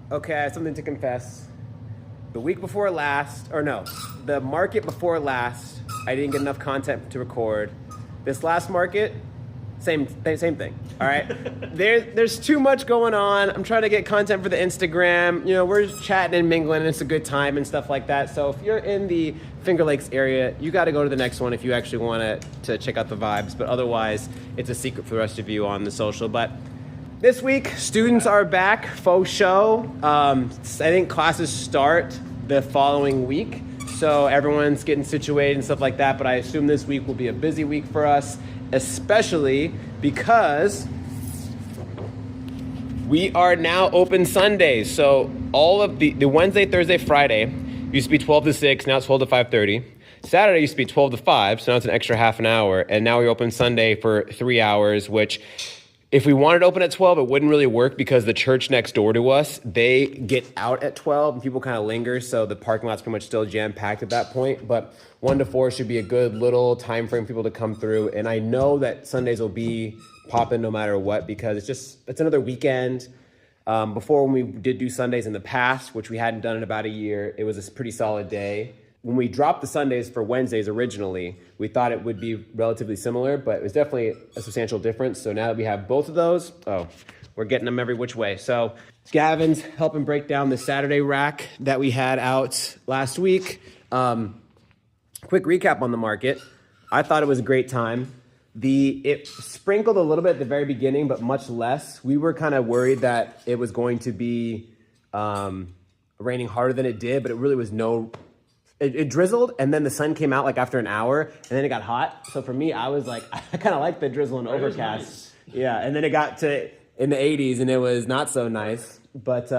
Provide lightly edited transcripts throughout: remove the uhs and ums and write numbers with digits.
Okay, I have something to confess. The week before last, or no, the market before last, I didn't get enough content to record. This last market, same thing. All right, there's too much going on. I'm trying to get content for the Instagram. You know, we're chatting and mingling, and it's a good time and stuff like that. So if you're in the Finger Lakes area, you got to go to the next one if you actually want to check out the vibes. But otherwise, it's a secret for the rest of you on the social. But this week, students are back, faux show. I think classes start the following week, so everyone's getting situated and stuff like that, but I assume this week will be a busy week for us, especially because we are now open Sundays. So all of the Wednesday, Thursday, Friday used to be 12 to 6, now it's 12 to 5:30. Saturday used to be 12 to 5, so now it's an extra half an hour, and now we open Sunday for 3 hours, which if we wanted to open at 12, it wouldn't really work because the church next door to us, they get out at 12 and people kind of linger. So the parking lot's pretty much still jam-packed at that point. But 1 to 4 should be a good little time frame for people to come through. And I know that Sundays will be popping no matter what because it's another weekend. Before when we did do Sundays in the past, which we hadn't done in about a year, it was a pretty solid day. When we dropped the Sundays for Wednesdays originally, we thought it would be relatively similar, but it was definitely a substantial difference. So now that we have both of those, we're getting them every which way. So Gavin's helping break down the Saturday rack that we had out last week. Quick recap on the market. I thought it was a great time. It sprinkled a little bit at the very beginning, but much less. We were kind of worried that it was going to be raining harder than it did, but it really was It drizzled, and then the sun came out like after an hour, and then it got hot. So for me, I was like, I kind of like the drizzle and overcast. Nice. Yeah, and then it got to in the 80s, and it was not so nice. But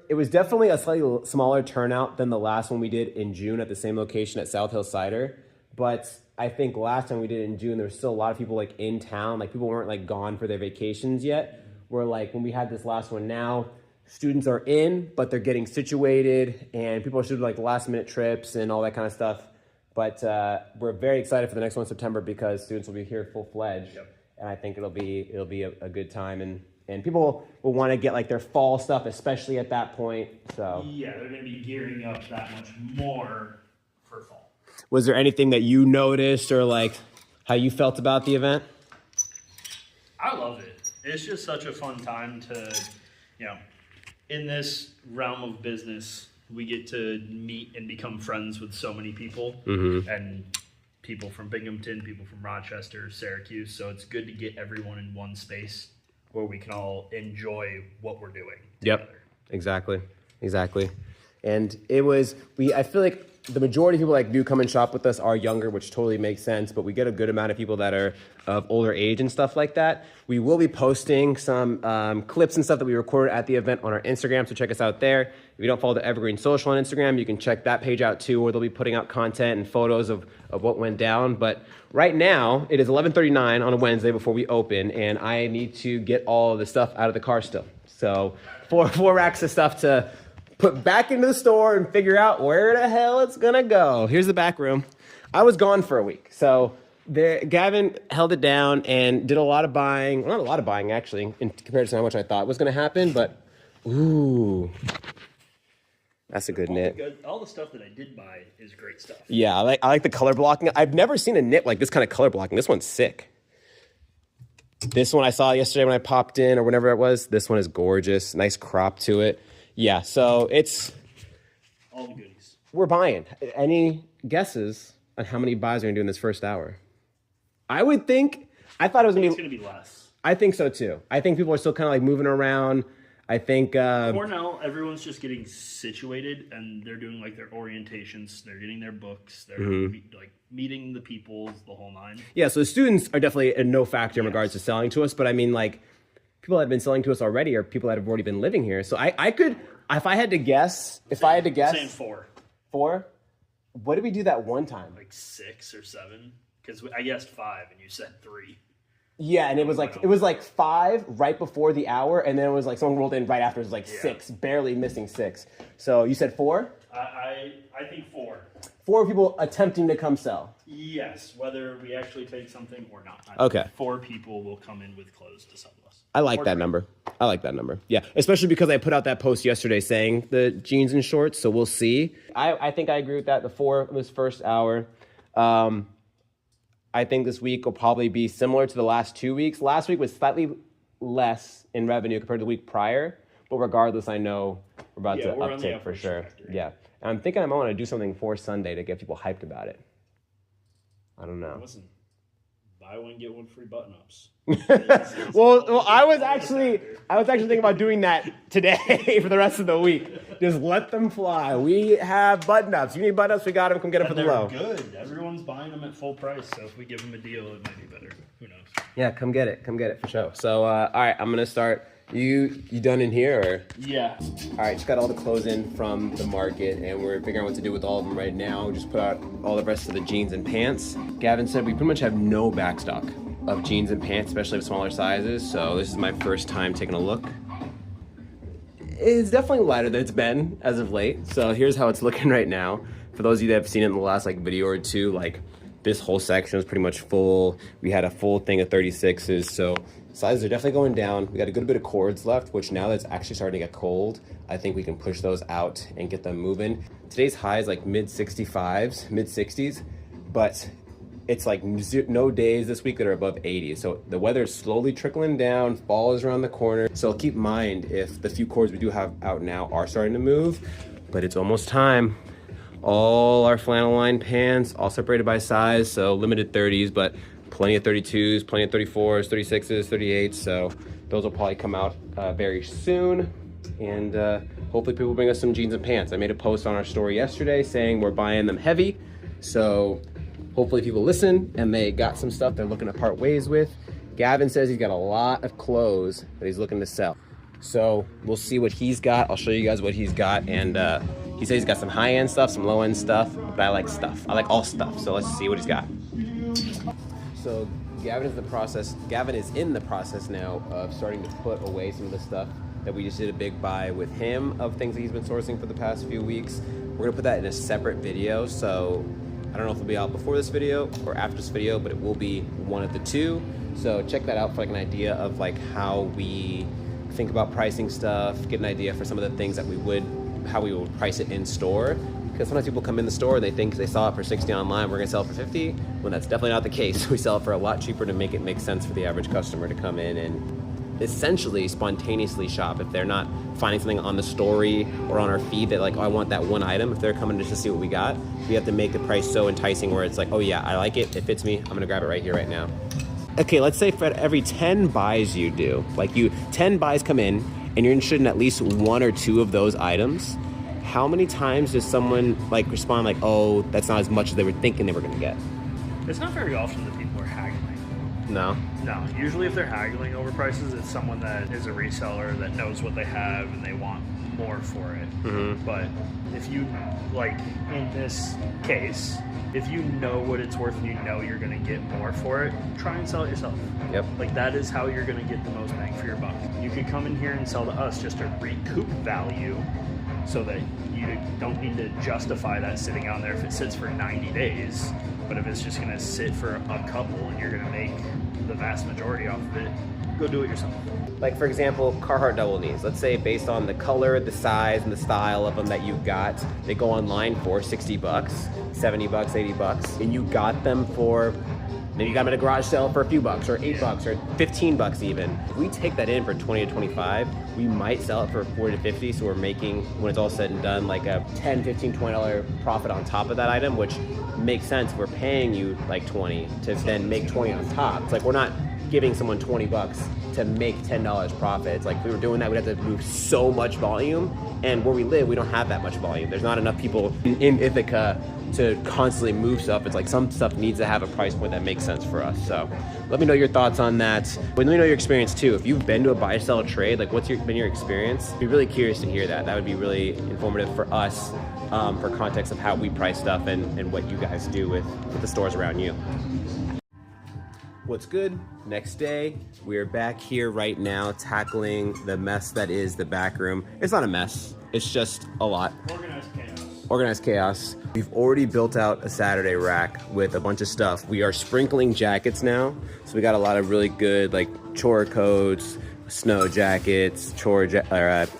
it was definitely a slightly smaller turnout than the last one we did in June at the same location at South Hill Cider. But I think last time we did it in June, there was still a lot of people like in town. Like people weren't like gone for their vacations yet. Where like when we had this last one now, students are in, but they're getting situated, and people are shooting like last minute trips and all that kind of stuff. But we're very excited for the next one in September because students will be here full fledged. Yep. And I think it'll be a good time, and people will want to get like their fall stuff, especially at that point. So yeah, they're going to be gearing up that much more for fall. Was there anything that you noticed or like how you felt about the event? I love it. It's just such a fun time to, in this realm of business, we get to meet and become friends with so many people, and people from Binghamton, people from Rochester, Syracuse. So it's good to get everyone in one space where we can all enjoy what we're doing together. Yep, exactly. And I feel like the majority of people that do come and shop with us are younger, which totally makes sense, but we get a good amount of people that are of older age and stuff like that. We will be posting some clips and stuff that we recorded at the event on our Instagram, so check us out there. If you don't follow the Evergreen Social on Instagram, you can check that page out too, where they'll be putting out content and photos of what went down. But right now, it is 11:39 on a Wednesday before we open, and I need to get all of the stuff out of the car still. So 4 racks of stuff to put back into the store and figure out where the hell it's gonna go. Here's the back room. I was gone for a week, so Gavin held it down and did a lot of buying. Well, not a lot of buying, actually, in comparison to how much I thought was gonna happen, but ooh, that's a good knit. All the stuff that I did buy is great stuff. Yeah, I like the color blocking. I've never seen a knit like this kind of color blocking. This one's sick. This one I saw yesterday when I popped in or whenever it was. This one is gorgeous. Nice crop to it. Yeah, so it's all the goodies. We're buying. Any guesses on how many buys we're gonna do in this first hour? I thought it was gonna be less. I think so too. I think people are still kind of like moving around. I think for now, everyone's just getting situated, and they're doing like their orientations. They're getting their books. They're meeting the people, the whole nine. Yeah, so the students are definitely a no factor in regards to selling to us. But I mean, like, people that have been selling to us already are people that have already been living here. So I could, if I had to guess, saying 4. 4. What did we do that one time? Like 6 or 7, because I guessed 5 and you said 3. Yeah, and it was like 5 right before the hour, and then it was like someone rolled in right after. It was like 6, barely missing 6. So you said 4? I think 4. 4 people attempting to come sell. Yes, whether we actually take something or not. Okay. 4 people will come in with clothes to sell to us. I like that number. I like that number. Yeah, especially because I put out that post yesterday saying the jeans and shorts, so we'll see. I think I agree with that. This first hour. I think this week will probably be similar to the last 2 weeks. Last week was slightly less in revenue compared to the week prior, but regardless, I know we're about to uptick for sure. Yeah, and I'm thinking I might want to do something for Sunday to get people hyped about it. I don't know. Listen, buy one get one free button-ups. well, I was actually thinking about doing that today for the rest of the week. Just let them fly. We have button-ups. You need button-ups, we got them. Come get them for the low. They're good. Everyone's buying them at full price, so if we give them a deal, it might be better. Who knows? Yeah, come get it. Come get it for sure. So, all right, I'm gonna start. You done in here or? Yeah. All right, just got all the clothes in from the market, and we're figuring out what to do with all of them right now. Just put out all the rest of the jeans and pants. Gavin said we pretty much have no backstock of jeans and pants, especially of smaller sizes. So this is my first time taking a look. It's definitely lighter than it's been as of late. So here's how it's looking right now. For those of you that have seen it in the last video or two, this whole section was pretty much full. We had a full thing of 36s, so sizes are definitely going down. We got a good bit of cords left, which now that it's actually starting to get cold, I think we can push those out and get them moving. Today's high is mid 65s, mid 60s, but it's no days this week that are above 80. So the weather is slowly trickling down. Fall is around the corner. So keep in mind if the few cords we do have out now are starting to move, but it's almost time. All our flannel line pants, all separated by size, so limited 30s, but plenty of 32s, plenty of 34s, 36s, 38s, so those will probably come out very soon, and hopefully people bring us some jeans and pants. I made a post on our story yesterday saying we're buying them heavy, so hopefully people listen and they got some stuff they're looking to part ways with. Gavin says he's got a lot of clothes that he's looking to sell, so we'll see what he's got. I'll show you guys what he's got, and he says he's got some high-end stuff, some low-end stuff, but I like stuff. I like all stuff, so let's see what he's got. So Gavin is in the process now of starting to put away some of the stuff that we just did a big buy with him of things that he's been sourcing for the past few weeks. We're gonna put that in a separate video, so I don't know if it'll be out before this video or after this video, but it will be one of the two. So check that out for an idea of how we think about pricing stuff, get an idea for some of the things that how we would price it in store. Because sometimes people come in the store and they think they saw it for 60 online, we're gonna sell it for 50, when that's definitely not the case. We sell it for a lot cheaper to make it make sense for the average customer to come in and essentially spontaneously shop. If they're not finding something on the story or on our feed that I want that one item, if they're coming just to see what we got, we have to make the price so enticing where it's oh yeah, I like it, it fits me, I'm gonna grab it right here, right now. Okay, let's say for every 10 buys you do, 10 buys come in and you're interested in at least one or two of those items, how many times does someone respond oh, that's not as much as they were thinking they were gonna get? It's not very often that people are haggling. No? No, usually if they're haggling over prices, it's someone that is a reseller that knows what they have and they want more for it. Mm-hmm. But if you, in this case, if you know what it's worth and you know you're going to get more for it, try and sell it yourself. Yep. That is how you're going to get the most bang for your buck. You could come in here and sell to us just to recoup value so that you don't need to justify that sitting out there if it sits for 90 days. But if it's just going to sit for a couple and you're going to make the vast majority off of it, go do it yourself. For example, Carhartt double knees. Let's say based on the color, the size, and the style of them that you got, they go online for $60, $70, $80, and you got them for, maybe you got them at a garage sale for a few bucks, or $8 or $15 even. If we take that in for 20 to 25, we might sell it for 40 to 50, so we're making, when it's all said and done, a $10, $15, $20 profit on top of that item, which makes sense. We're paying you 20 to then make 20 on top. It's we're not giving someone $20 to make $10 profit. It's if we were doing that, we'd have to move so much volume, and where we live, we don't have that much volume. There's not enough people in Ithaca to constantly move stuff. It's some stuff needs to have a price point that makes sense for us. So let me know your thoughts on that. But let me know your experience too. If you've been to a buy-sell trade, what's been your experience? I'd be really curious to hear that. That would be really informative for us, for context of how we price stuff and what you guys do with the stores around you. What's good? Next day, we're back here right now tackling the mess that is the back room. It's not a mess, it's just a lot. Organized chaos. We've already built out a Saturday rack with a bunch of stuff. We are sprinkling jackets now, so we got a lot of really good chore coats, snow jackets,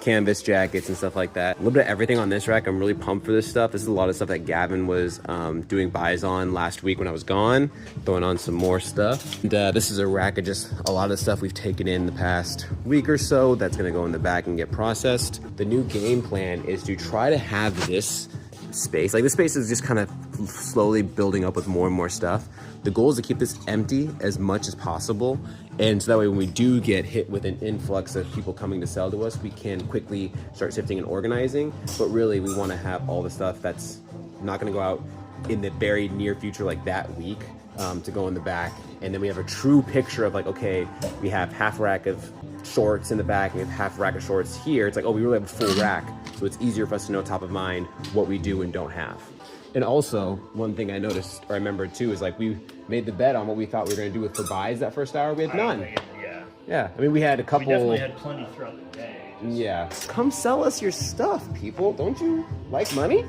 canvas jackets and stuff like that. A little bit of everything on this rack. I'm really pumped for this stuff. This is a lot of stuff that Gavin was doing buys on last week when I was gone, throwing on some more stuff. And this is a rack of just a lot of stuff we've taken in the past week or so that's gonna go in the back and get processed. The new game plan is to try to have this space, like this space is just kind of slowly building up with more and more stuff. The goal is to keep this empty as much as possible, and so that way when we do get hit with an influx of people coming to sell to us, we can quickly start sifting and organizing. But really we want to have all the stuff that's not going to go out in the very near future, like that week, to go in the back. And then we have a true picture of like, okay, we have half rack of shorts in the back and we have half rack of shorts here. It's like, oh, we really have a full rack, so it's easier for us to know top of mind what we do and don't have. And also, one thing I noticed, or I remembered too, is like we made the bet on what we thought we were going to do with for buys that first hour. We had none. Yeah, I mean, we had a couple. We definitely had plenty throughout the day. Yeah. Come sell us your stuff, people. Don't you like money?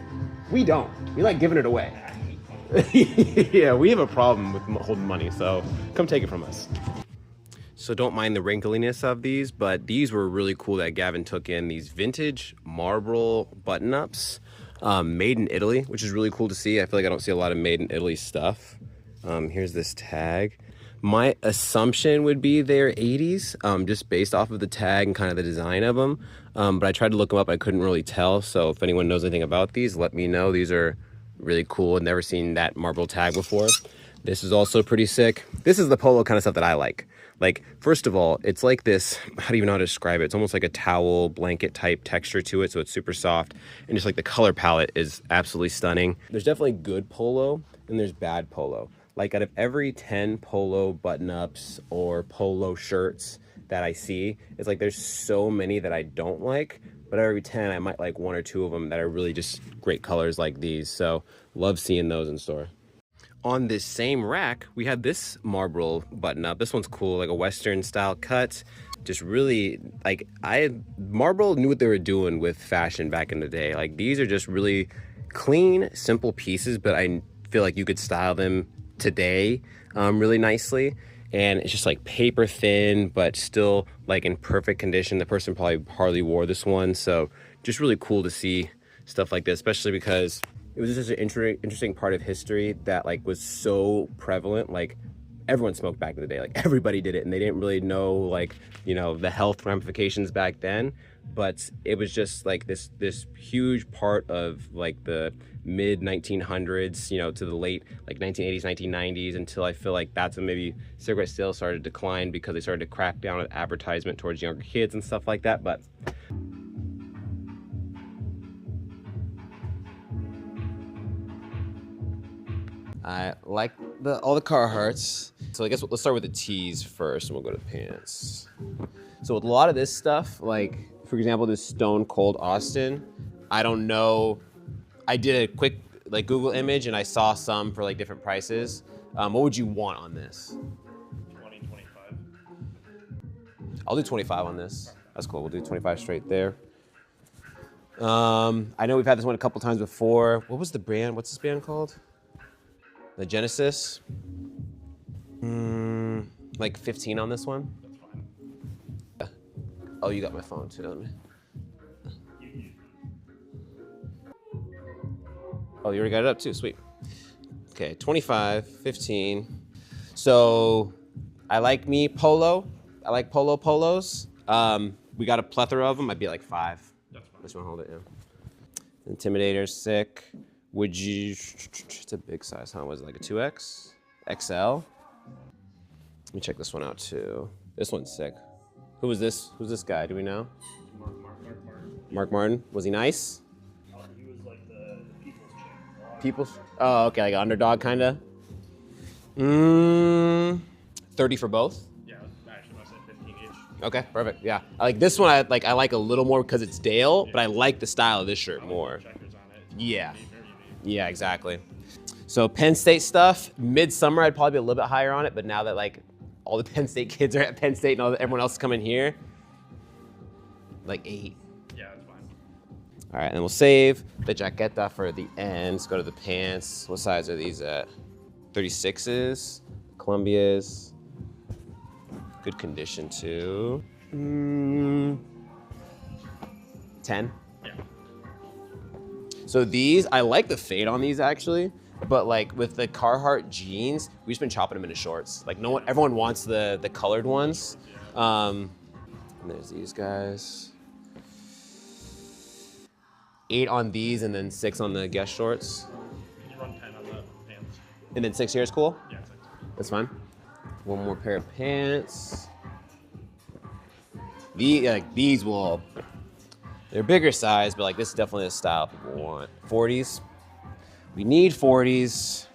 We don't. We like giving it away. Yeah, we have a problem with holding money, so come take it from us. So don't mind the wrinkliness of these, but these were really cool that Gavin took in, these vintage marble button-ups. Made in Italy, which is really cool to see. I feel like I don't see a lot of made in Italy stuff. Here's this tag. My assumption would be they're 80s, just based off of the tag and kind of the design of them. But I tried to look them up, I couldn't really tell. So if anyone knows anything about these, let me know. These are really cool. I've never seen that marble tag before. This is also pretty sick. This is the polo kind of stuff that I like. Like, first of all, it's like this, I don't even know how to describe it. It's almost like a towel blanket type texture to it, so it's super soft. And just like the color palette is absolutely stunning. There's definitely good polo and there's bad polo. Like out of every 10 polo button-ups or polo shirts that I see, it's like there's so many that I don't like, but every 10 I might like 1 or 2 of them that are really just great colors like these. So love seeing those in store. On this same rack, we had this marble button up. This one's cool, like a Western style cut. Just really, like, Marble knew what they were doing with fashion back in the day. Like, these are just really clean, simple pieces, but I feel like you could style them today really nicely. And it's just like paper thin, but still like in perfect condition. The person probably hardly wore this one. So just really cool to see stuff like this, especially because it was just an interesting part of history that like was so prevalent. Like everyone smoked back in the day, like everybody did it, and they didn't really know like, you know, the health ramifications back then. But it was just like this huge part of like the mid 1900s, you know, to the late like 1980s, 1990s, until I feel like that's when maybe cigarette sales started to decline because they started to crack down on advertisement towards younger kids and stuff like that. But I like all the Carhartts. So I guess let's start with the tees first and we'll go to pants. So with a lot of this stuff, like for example, this Stone Cold Austin, I don't know. I did a quick like Google image and I saw some for like different prices. What would you want on this? 20, 25. I'll do 25 on this. That's cool. We'll do 25 straight there. I know we've had this one a couple times before. What was the brand? What's this band called? The Genesis. Like 15 on this one. That's fine. Yeah. Oh, you got my phone too. Let me. Oh, you already got it up too. Sweet. Okay, 25, 15. So I like me polo. I like polos. We got a plethora of them. I'd be like 5. That's fine. Just want to hold it, yeah. Intimidator's sick. Would you, it's a big size, huh? Was it like a 2X? XL? Let me check this one out too. This one's sick. Who was this? Who's this guy? Do we know? Mark Martin. Mark Martin. Was he nice? He was like the people's champ. People's? Oh, okay, like underdog kinda? 30 for both? Yeah, actually I said 15 each. Okay, perfect, yeah. I like this one, I like a little more because it's Dale, but I like the style of this shirt more. Checkers on it. Yeah. Yeah, exactly. So Penn State stuff, midsummer I'd probably be a little bit higher on it, but now that like all the Penn State kids are at Penn State and everyone else is coming here, like 8. Yeah, that's fine. All right, and then we'll save the jaqueta for the end. Let's go to the pants. What size are these at? 36s, Columbias. Good condition too. 10. Yeah. So these, I like the fade on these actually, but like with the Carhartt jeans, we've just been chopping them into shorts. Like no one, everyone wants the colored ones. And there's these guys. 8 on these and then 6 on the Guess shorts. You run 10 on the pants. And then 6 here is cool? Yeah, 6. That's fine. One more pair of pants. These will, they're bigger size, but like this is definitely the style people want. 40s. We need 40s.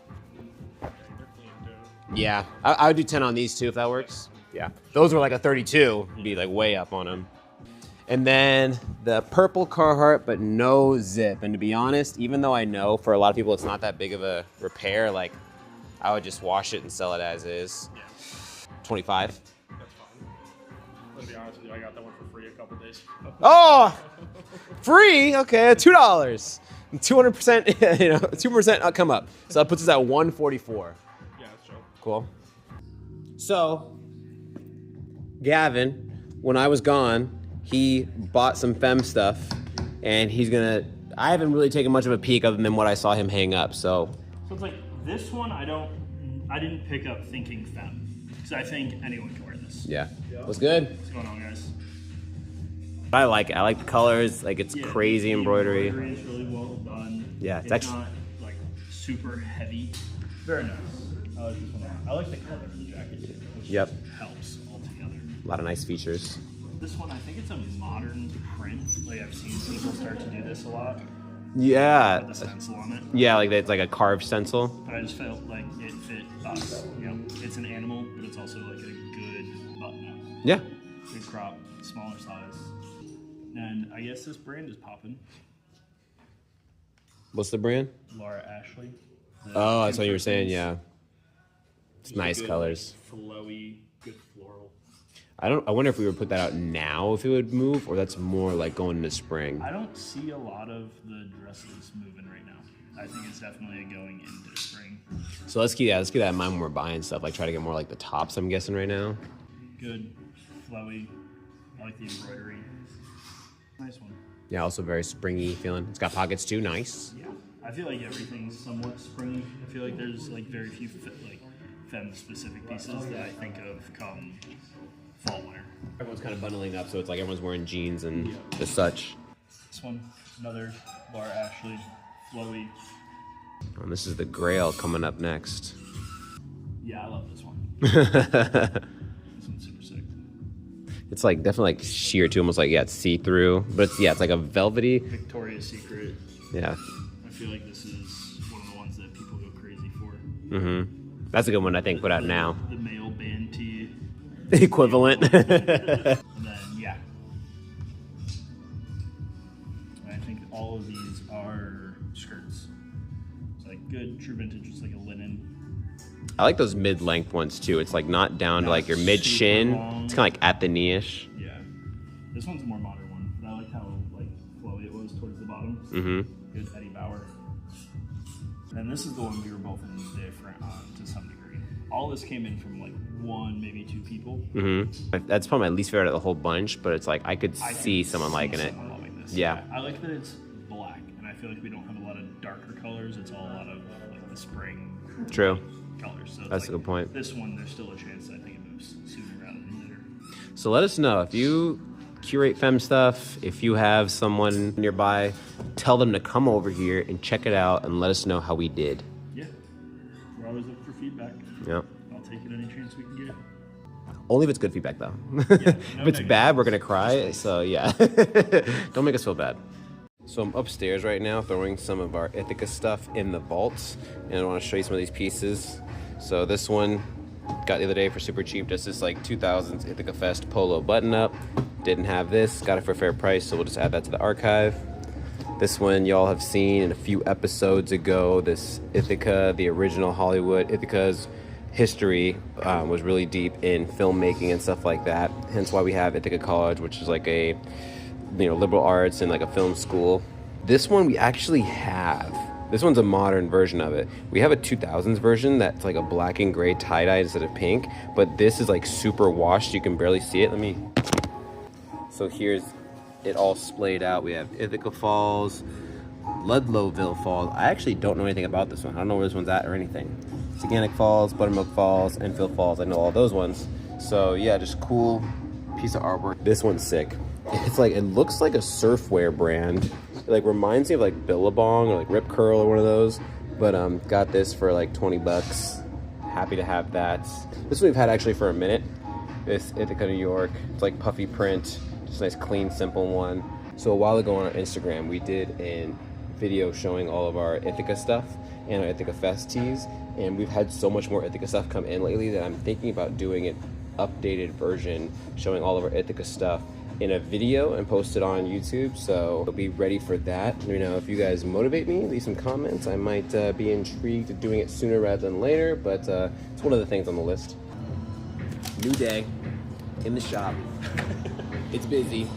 Yeah, I would do 10 on these too if that works. Yeah, those were like a 32. Be like way up on them. And then the purple Carhartt, but no zip. And to be honest, even though I know for a lot of people it's not that big of a repair, like I would just wash it and sell it as is. Yeah. 25. That's fine. Let's be honest with you, I got that one for free a couple days ago. Oh, free? Okay, $2. 200%, 2% come up. So that puts us at 144. Yeah, that's true. Cool. So, Gavin, when I was gone, he bought some femme stuff, and I haven't really taken much of a peek other than what I saw him hang up, so. So it's like, this one I didn't pick up thinking femme. Because I think anyone can wear this. Yeah. What's good? What's going on, guys? I like it. I like the colors. Like, it's crazy the embroidery. Embroidery is really well done. Yeah, it's actually not like super heavy. Very nice. I like this one. I like the color of the jacket too, which helps altogether. A lot of nice features. This one, I think it's a modern print. Like I've seen people start to do this a lot. Yeah. With the stencil on it. Yeah, like it's like a carved stencil. But I just felt like it fit us. You know, it's an animal, but it's also like a good button up. Yeah. Good crop, smaller size. And I guess this brand is popping. What's the brand? Laura Ashley. Oh, that's what you were saying, yeah. It's nice good, colors. Flowy, good floral. I wonder if we would put that out now if it would move, or that's more like going into spring. I don't see a lot of the dresses moving right now. I think it's definitely going into spring. So let's keep that in mind when we're buying stuff. Like try to get more like the tops, I'm guessing right now. Good, flowy. I like the embroidery. Nice one. Yeah, also very springy feeling. It's got pockets too, nice. Yeah, I feel like everything's somewhat springy. I feel like there's like very few femme specific pieces that I think of come fall winter. Everyone's kind of bundling up, so it's like everyone's wearing jeans and the such. This one, another Laura Ashley, flowy. And this is the Grail coming up next. Yeah, I love this one. This one's super sick. It's like definitely like sheer too, almost like it's see-through, but it's like a velvety. Victoria's Secret. Yeah. I feel like this is one of the ones that people go crazy for. Mm-hmm. That's a good one I think put out now. The male band tee. Equivalent. And then yeah. And I think all of these are skirts. It's like good true vintage, it's like a linen. I like those mid-length ones too. It's like not down to like your mid-shin. It's kind of like at the knee-ish. Yeah. This one's a more modern one, but I like how like flowy it was towards the bottom. Mm-hmm. Good Eddie Bauer. And this is the one we were both indifferent on to some degree. All this came in from like one, maybe two people. Mm-hmm. That's probably my least favorite of the whole bunch, but it's like I could see someone liking it. Loving this. Yeah. I like that it's black, and I feel like we don't have a lot of darker colors. It's all a lot of like the spring. True. Colors. So that's like, a good point. This one, there's still a chance I think it moves sooner rather than later. So let us know if you curate femme stuff. If you have someone nearby, tell them to come over here and check it out and let us know how we did. Yeah, we're always looking for feedback. Yeah. I'll take it any chance we can get. Only if it's good feedback though. Yeah, if it's bad, we're gonna cry. So yeah, don't make us feel bad. So I'm upstairs right now throwing some of our Ithaca stuff in the vaults, and I want to show you some of these pieces. So this one got the other day for super cheap, just this like 2000s Ithaca Fest polo button up. Didn't have this, got it for a fair price, so we'll just add that to the archive. This one y'all have seen in a few episodes ago. This Ithaca, the original Hollywood. Ithaca's history was really deep in filmmaking and stuff like that. Hence why we have Ithaca College, which is like a liberal arts and like a film school. This one we actually have. This one's a modern version of it. We have a 2000s version that's like a black and gray tie-dye instead of pink, but this is like super washed. You can barely see it. So here's it all splayed out. We have Ithaca Falls, Ludlowville Falls. I actually don't know anything about this one. I don't know where this one's at or anything. Saganic Falls, Buttermilk Falls, Enfield Falls. I know all those ones. So yeah, just cool piece of artwork. This one's sick. It's like, it looks like a surfwear brand. It like reminds me of like Billabong or like Rip Curl or one of those. But got this for like 20 bucks. Happy to have that. This one we've had actually for a minute. This Ithaca, New York. It's like puffy print. Just a nice, clean, simple one. So a while ago on our Instagram, we did a video showing all of our Ithaca stuff and our Ithaca Fest tees. And we've had so much more Ithaca stuff come in lately that I'm thinking about doing an updated version showing all of our Ithaca stuff in a video and post it on YouTube. So I'll be ready for that. You know, if you guys motivate me, leave some comments. I might be intrigued at doing it sooner rather than later, but it's one of the things on the list. New day in the shop. It's busy.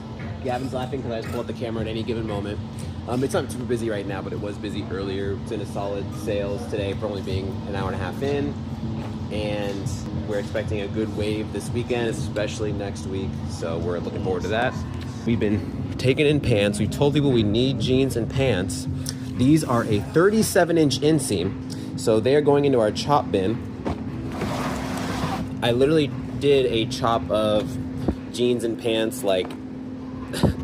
Gavin's laughing because I just pull up the camera at any given moment. It's not super busy right now, but it was busy earlier. It's in a solid sales today for only being an hour and a half in. And we're expecting a good wave this weekend, especially next week. So we're looking forward to that. We've been taking in pants. We told people we need jeans and pants. These are a 37-inch inseam. So they're going into our chop bin. I literally did a chop of jeans and pants like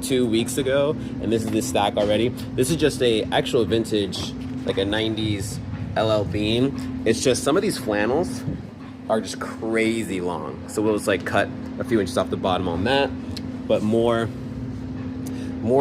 2 weeks ago, and this is the stack already. This is just a actual vintage, like a 90s LL Bean. It's just some of these flannels are just crazy long. So we'll just like cut a few inches off the bottom on that, but more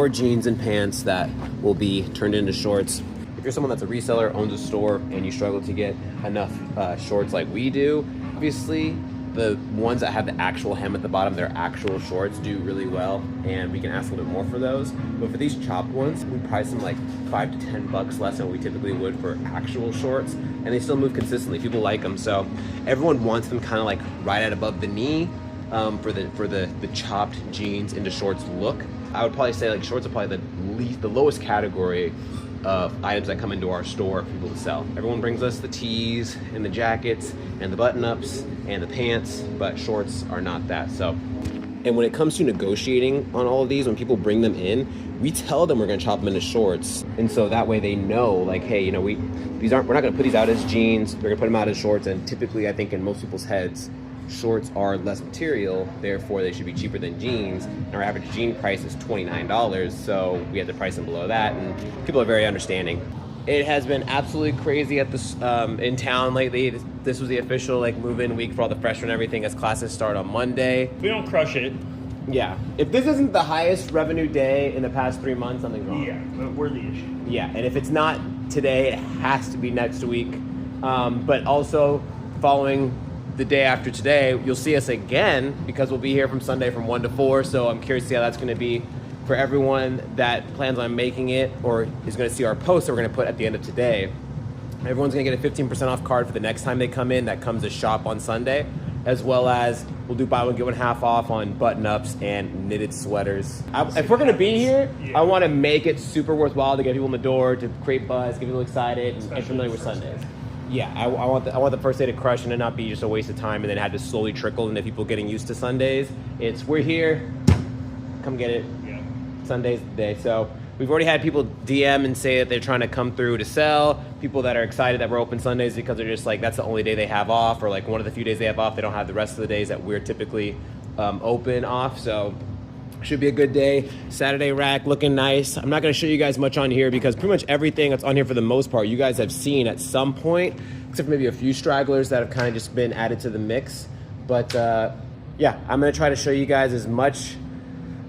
jeans and pants that will be turned into shorts. If you're someone that's a reseller, owns a store, and you struggle to get enough shorts like we do, obviously the ones that have the actual hem at the bottom, their actual shorts, do really well, and we can ask a little bit more for those. But for these chopped ones, we price them like $5 to $10 less than what we typically would for actual shorts, and they still move consistently. People like them, so everyone wants them kind of like right at above the knee for the chopped jeans into shorts look. I would probably say like shorts are probably the lowest category of items that come into our store for people to sell. Everyone brings us the tees and the jackets and the button-ups and the pants, but shorts are not that. So, and when it comes to negotiating on all of these, when people bring them in, we tell them we're gonna chop them into shorts, and so that way they know, like, hey, you know, we're not gonna put these out as jeans, we're gonna put them out as shorts. And typically, I think in most people's heads, shorts are less material, therefore they should be cheaper than jeans. And our average jean price is $29, so we have to price them below that, and people are very understanding. It has been absolutely crazy at this in town lately. This was the official like move-in week for all the freshmen and everything, as classes start on Monday. If we don't crush it. Yeah. If this isn't the highest revenue day in the past 3 months, something's wrong. Yeah, but we're the issue. Yeah, and if it's not today, it has to be next week. But also, following the day after today, you'll see us again because we'll be here from Sunday from 1 to 4. So I'm curious to see how that's going to be for everyone that plans on making it or is going to see our post that we're going to put at the end of today. Everyone's going to get a 15% off card for the next time they come in. That comes to shop on Sunday, as well as we'll do buy one, get one half off on button-ups and knitted sweaters. If we're going to be here, I want to make it super worthwhile to get people in the door, to create buzz, get people excited, and familiar with Sundays. Yeah, I want the first day to crush and to not be just a waste of time and then have to slowly trickle into people getting used to Sundays. It's, we're here, come get it. Yeah. Sunday's the day. So we've already had people DM and say that they're trying to come through to sell. People that are excited that we're open Sundays because they're just like, that's the only day they have off, or like one of the few days they have off. They don't have the rest of the days that we're typically open off. So should be a good day. Saturday rack looking nice. I'm not going to show you guys much on here because pretty much everything that's on here for the most part you guys have seen at some point, except for maybe a few stragglers that have kind of just been added to the mix. But yeah, I'm going to try to show you guys as much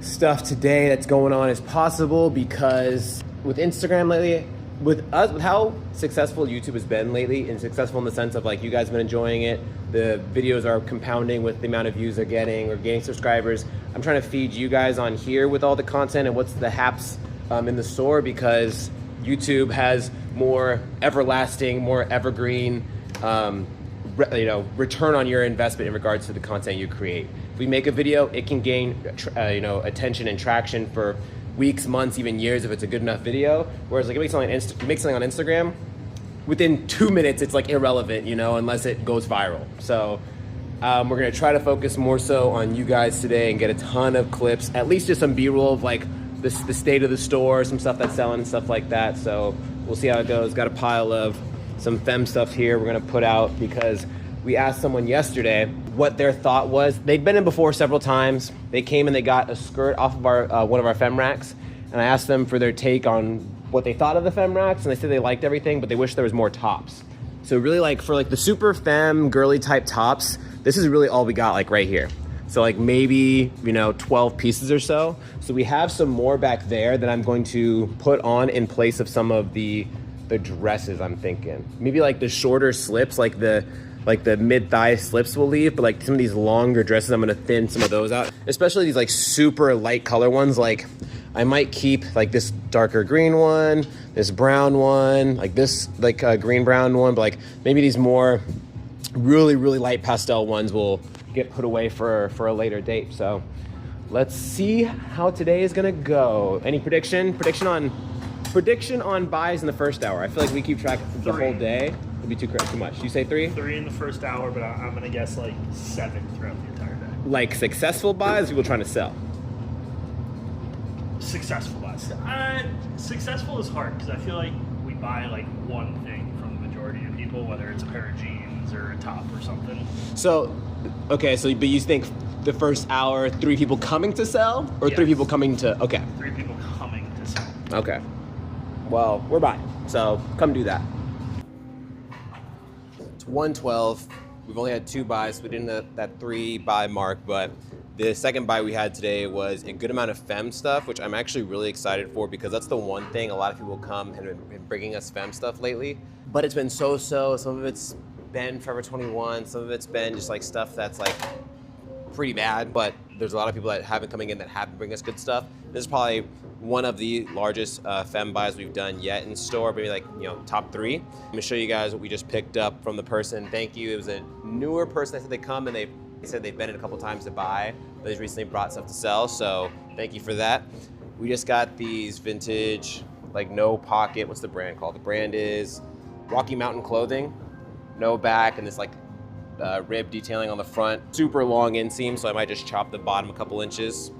stuff today that's going on as possible, because with Instagram lately, with how successful YouTube has been lately, and successful in the sense of like you guys have been enjoying it, the videos are compounding with the amount of views they're getting or gaining subscribers. I'm trying to feed you guys on here with all the content and what's the haps in the store, because YouTube has more everlasting, more evergreen return on your investment in regards to the content you create. If we make a video, it can gain attention and traction for weeks, months, even years if it's a good enough video. Whereas like you make something on Instagram, within 2 minutes it's like irrelevant, unless it goes viral. So We're gonna try to focus more so on you guys today and get a ton of clips, at least just some B-roll of like the state of the store, some stuff that's selling and stuff like that. So we'll see how it goes. Got a pile of some femme stuff here we're gonna put out because we asked someone yesterday what their thought was. They'd been in before several times. They came and they got a skirt off of our one of our femme racks, and I asked them for their take on what they thought of the femme racks, and they said they liked everything, but they wish there was more tops. So really, like for like the super femme girly type tops, this is really all we got like right here. So like maybe, 12 pieces or so. So we have some more back there that I'm going to put on in place of some of the dresses, I'm thinking. Maybe like the shorter slips, like the mid-thigh slips we'll leave, but like some of these longer dresses, I'm gonna thin some of those out. Especially these like super light color ones. Like I might keep like this darker green one, this brown one, like this like green brown one, but like maybe these more really, really light pastel ones will get put away for a later date. So let's see how today is gonna go. Any prediction on buys in the first hour? I feel like we keep track of the whole day. It'd be too much. You say 3? 3 in the first hour, but I'm gonna guess like 7 throughout the entire day. Like successful buys, people trying to sell? Successful buys. Successful is hard because I feel like we buy like one thing from the majority of people, whether it's a pair of jeans or a top or something. So, okay, so but you think the first hour, 3 people coming to sell, or Yes. 3 people coming to? Okay. 3 people coming to sell. Okay. Well, we're buying, so come do that. It's 1:12. We've only had 2 buys, so we didn't that 3 buy mark, but the second buy we had today was a good amount of femme stuff, which I'm actually really excited for because that's the one thing a lot of people come and have been bringing us femme stuff lately, but it's been so-so. Some of it's been Forever 21, some of it's been just like stuff that's like pretty bad, but there's a lot of people that have been coming in that have been bringing us good stuff. This is probably one of the largest femme buys we've done yet in store, maybe like, top 3. I'm gonna show you guys what we just picked up from the person. Thank you. It was a newer person. I said they come and they said they've been in a couple times to buy, but they've recently brought stuff to sell, so thank you for that. We just got these vintage, like no pocket, what's the brand called? The brand is Rocky Mountain Clothing. No back and this like rib detailing on the front. Super long inseam, so I might just chop the bottom a couple inches.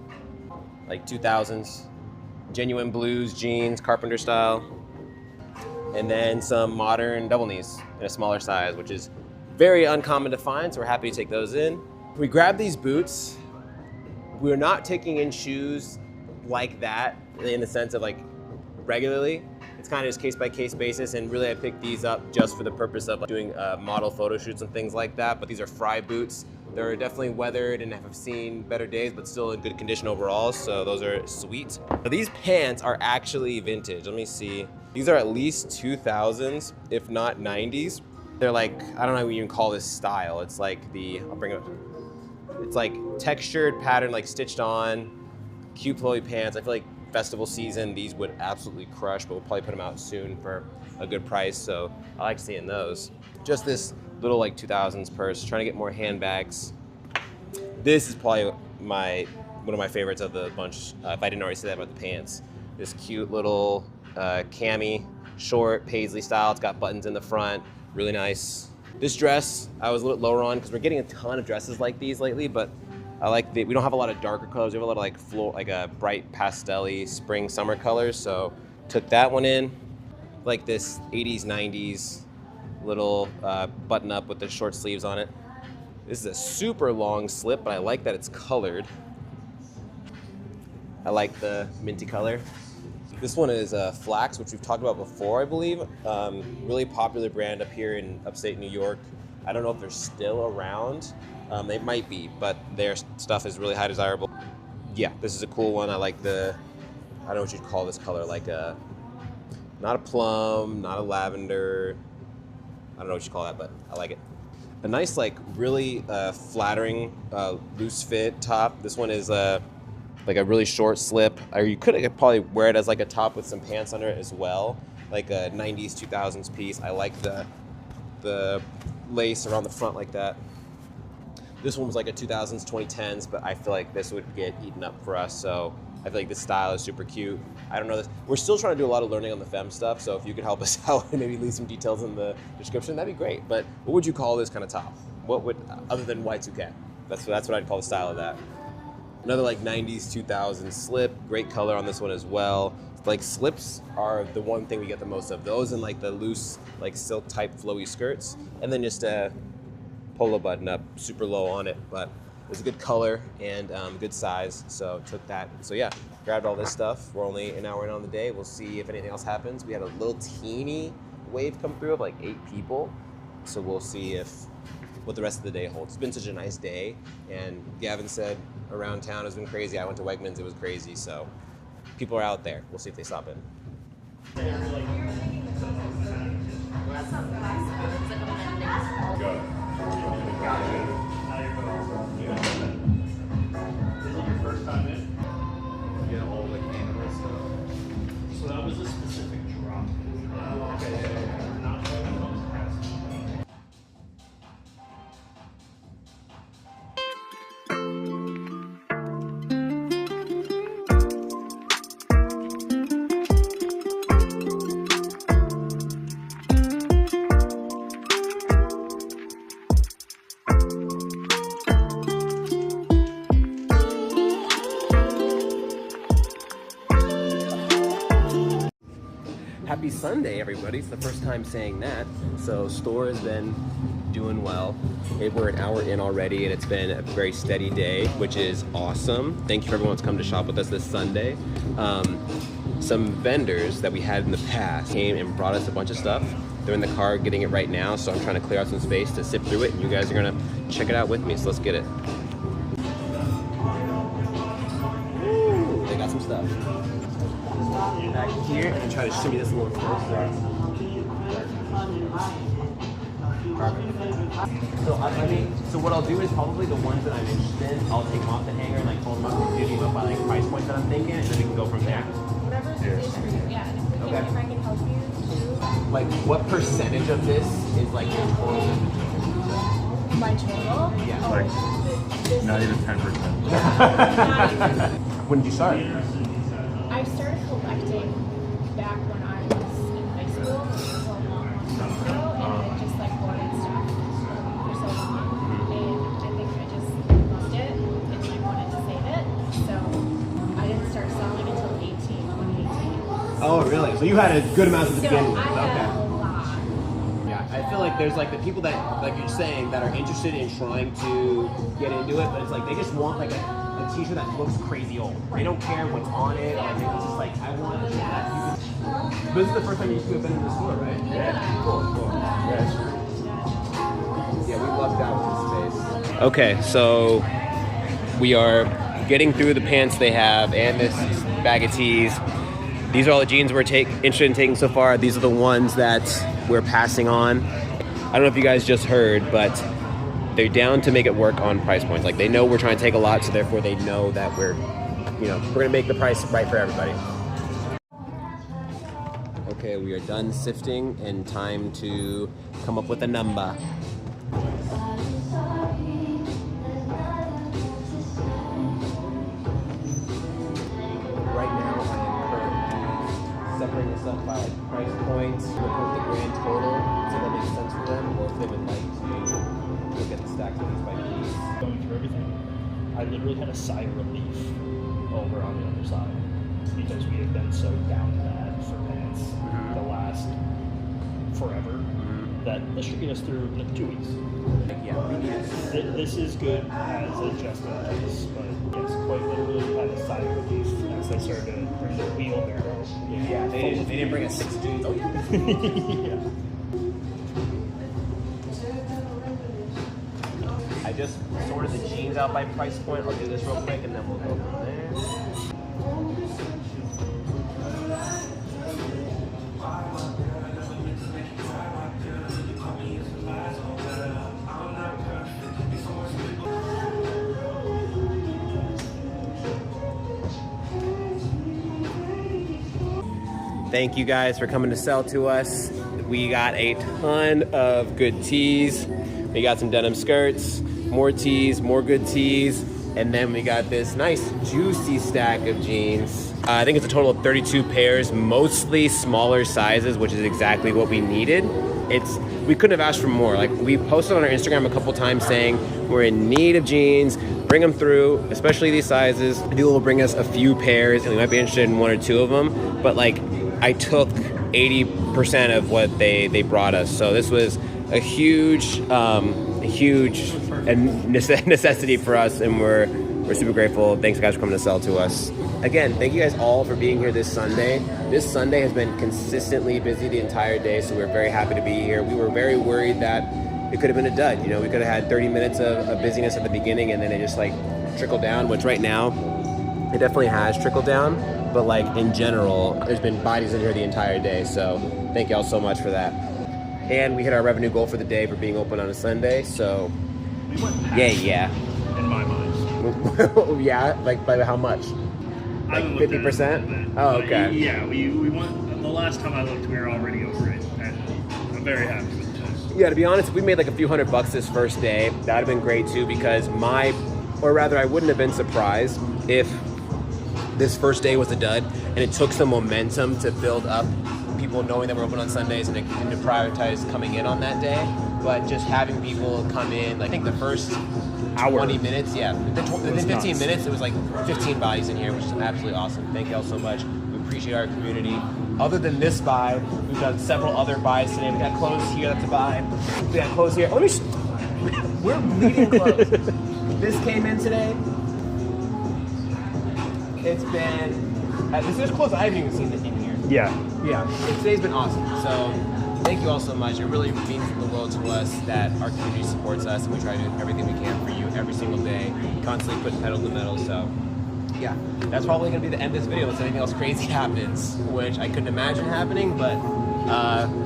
Like 2000s. Genuine blues, jeans, carpenter style. And then some modern double knees in a smaller size, which is very uncommon to find, so we're happy to take those in. We grabbed these boots. We're not taking in shoes like that in the sense of like regularly. It's kind of just case-by-case basis, and really I picked these up just for the purpose of doing model photo shoots and things like that, but these are Fry boots. They're definitely weathered and have seen better days, but still in good condition overall, so those are sweet. Now, these pants are actually vintage. Let me see. These are at least 2000s, if not 90s. They're like, I don't know what you even call this style. It's like I'll bring it up. It's like textured pattern, like stitched on, cute flowy pants. I feel like festival season, these would absolutely crush, but we'll probably put them out soon for a good price, so I like seeing those. Just this little like 2000s purse, trying to get more handbags. This is probably one of my favorites of the bunch, if I didn't already say that about the pants. This cute little cami, short, paisley style. It's got buttons in the front, really nice. This dress, I was a little lower on because we're getting a ton of dresses like these lately, but I like we don't have a lot of darker colors. We have a lot of like a bright pastel-y spring summer colors, so took that one in. Like this 80s, 90s little button up with the short sleeves on it. This is a super long slip, but I like that it's colored. I like the minty color. This one is Flax, which we've talked about before, I believe. Really popular brand up here in upstate New York. I don't know if they're still around. They might be, but their stuff is really high desirable. Yeah, this is a cool one. I like I don't know what you'd call this color, like not a plum, not a lavender. I don't know what you call that, but I like it. A nice, like really flattering, loose fit top. This one is like a really short slip, or you could probably wear it as like a top with some pants under it as well, like a 90s, 2000s piece. I like the lace around the front like that. This one was like a 2000s, 2010s, but I feel like this would get eaten up for us, so I feel like this style is super cute. I don't know this. We're still trying to do a lot of learning on the femme stuff, so if you could help us out and maybe leave some details in the description, that'd be great. But what would you call this kind of top? what would, other than Y2K? That's what I'd call the style of that. Another like 90s, 2000s slip. Great color on this one as well. Like slips are the one thing we get the most of. Those and like the loose, like silk type flowy skirts. And then just a polo button up, super low on it. But it was a good color and good size, so took that. So yeah, grabbed all this stuff. We're only an hour in on the day. We'll see if anything else happens. We had a little teeny wave come through of like 8 people. So we'll see what the rest of the day holds. It's been such a nice day. And Gavin said around town has been crazy. I went to Wegmans, it was crazy. So people are out there. We'll see if they stop in. So that was a specific drop. Happy Sunday, everybody. It's the first time saying that. So store has been doing well. We're an hour in already, and it's been a very steady day, which is awesome. Thank you for everyone that's come to shop with us this Sunday. Some vendors that we had in the past came and brought us a bunch of stuff. They're in the car getting it right now, so I'm trying to clear out some space to sift through it, and you guys are gonna check it out with me, so let's get it. Ooh, they got some stuff. Back here, and try to shimmy this a little closer. So what I'll do is probably the ones that I'm interested in, I'll take them off the hanger and like hold them up and give them up by like price points that I'm thinking, and then we can go from there. Whatever's good for you, yeah. And if I can help you too. Like, what percentage of this is like your total? My total? Yeah. Oh, Like, this not even 10%. not even. When did you start? I started collecting back when I was in high school, which was a long time ago, and I just like hoarded stuff for so long. And I think I just loved it and I wanted to save it. So I didn't start selling until 2018. Oh, really? So you had a good amount to So begin with. I had Okay. a lot. Yeah, I feel like there's like the people that, like you're saying, that are interested in trying to get into it, but it's like they just want like a t-shirt that looks crazy old. They don't care what's on it. Like, it's just like, I want a shirt that you can... This is the first time you've been in the store, right? Yeah. Cool. Yeah, we lucked out with this space. Okay, so we are getting through the pants they have and this bag of tees. These are all the jeans we're interested in taking so far. These are the ones that we're passing on. I don't know if you guys just heard, but they're down to make it work on price points. Like, they know we're trying to take a lot, so therefore they know that we're gonna make the price right for everybody. Okay, we are done sifting and time to come up with a number. Right now, I am currently separating this up by like price points, looking at the grand total, so that makes sense for them, or if they would like to look at the stacks of these by piece. Going through everything, I literally had a sigh of relief over on the other side because we have been so down bad for pants the last forever that this should get us through like 2 weeks. Yeah, we need it. This is good as a just in case, but yes, quite literally had a sigh of relief as they started to bring the wheelbarrow. Yeah, they didn't bring us 6 jeans. Oh yeah. Yeah. I just sorted the jeans out by price point. I'll do this real quick and then we'll go from there. Thank you guys for coming to sell to us. We got a ton of good tees. We got some denim skirts, more tees, more good tees, and then we got this nice juicy stack of jeans. I think it's a total of 32 pairs, mostly smaller sizes, which is exactly what we needed. We couldn't have asked for more. Like, we posted on our Instagram a couple times saying we're in need of jeans, bring them through, especially these sizes. People will bring us a few pairs and we might be interested in 1 or 2 of them, but like, I took 80% of what they brought us. So this was a huge necessity for us, and we're super grateful. Thanks guys for coming to sell to us. Again, thank you guys all for being here this Sunday. This Sunday has been consistently busy the entire day, so we're very happy to be here. We were very worried that it could have been a dud. You know, we could have had 30 minutes of busyness at the beginning and then it just like trickled down, which right now it definitely has trickled down. But like in general, there's been bodies in here the entire day. So thank y'all so much for that. And we hit our revenue goal for the day for being open on a Sunday. So We went past yeah. in my mind. Yeah, like by how much? I Like haven't looked at it 50%? in a bit, Oh, but okay. Yeah, we went, the last time I looked, we were already over it. And I'm very happy with this. Yeah, to be honest, if we made like a few $100 this first day, that would have been great too, because I wouldn't have been surprised if this first day was a dud and it took some momentum to build up people knowing that we're open on Sundays and to prioritize coming in on that day. But just having people come in, I think the first Hour. 20 minutes, within 15 nuts. minutes, it was like 15 buys in here, which is absolutely awesome. Thank y'all so much. We appreciate our community. Other than this buy, we've done several other buys today. We got clothes here, that's a buy. We got clothes here. We're bleeding clothes. This came in today. It's been, there's clothes I haven't even seen in here. Yeah. Today's been awesome. So thank you all so much. It really means the world to us that our community supports us, and we try to do everything we can for you every single day, constantly putting pedal to the metal. So yeah, that's probably going to be the end of this video unless anything else crazy happens, which I couldn't imagine happening, but